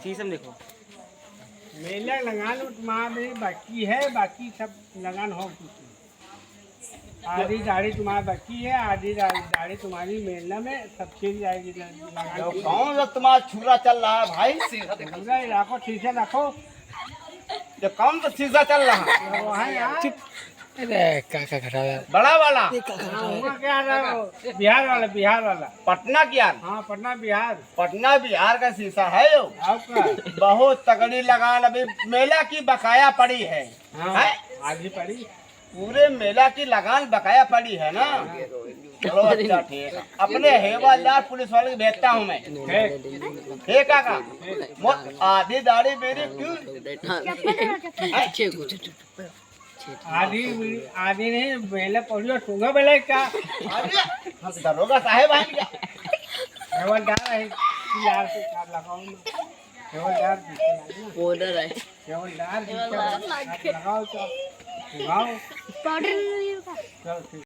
शीशम देखो। मेला लगान तुम्हारे बाकी है, बाकी सब लगान हो चुकी। आधी दाढ़ी तुम्हारी बाकी है, आधी दाढ़ी तुम्हारी मेला में सब खिल जाएगी। लगान कौन सा तुम्हारा छुरा चल रहा है भाई? पूरा रखो, शीशे रखो। ये कौन सा शीशा चल रहा है? वो है यार, अरे क्या खड़ा है बड़ा वाला? हुआ क्या रहा? बिहार वाला, बिहार वाला। पटना क्या? हाँ, पटना बिहार। पटना बिहार का शीशा है यो। आपका बहुत तगड़ी लगान अभी मेला की बकाया पड़ी है। हाँ, है? आधी पड़ी। पूरे मेला की लगान बकाया पड़ी है ना। चलो अच्छा ठीक है। अपने हेवादार पुलिस वाले को भेजता हूँ मैं। हे काका, आधी दाढ़ी मेरी क्यों? आधी आधी नहीं, बेला पड़ियो सूंगा बेला क्या? अरे दरोगा साहेब हैं क्या? हवलदार है, यार से कार लगाओ ना। हवलदार ऑर्डर है हवलदार लगाओ तो लगाओ। पाउडर चलो ठीक।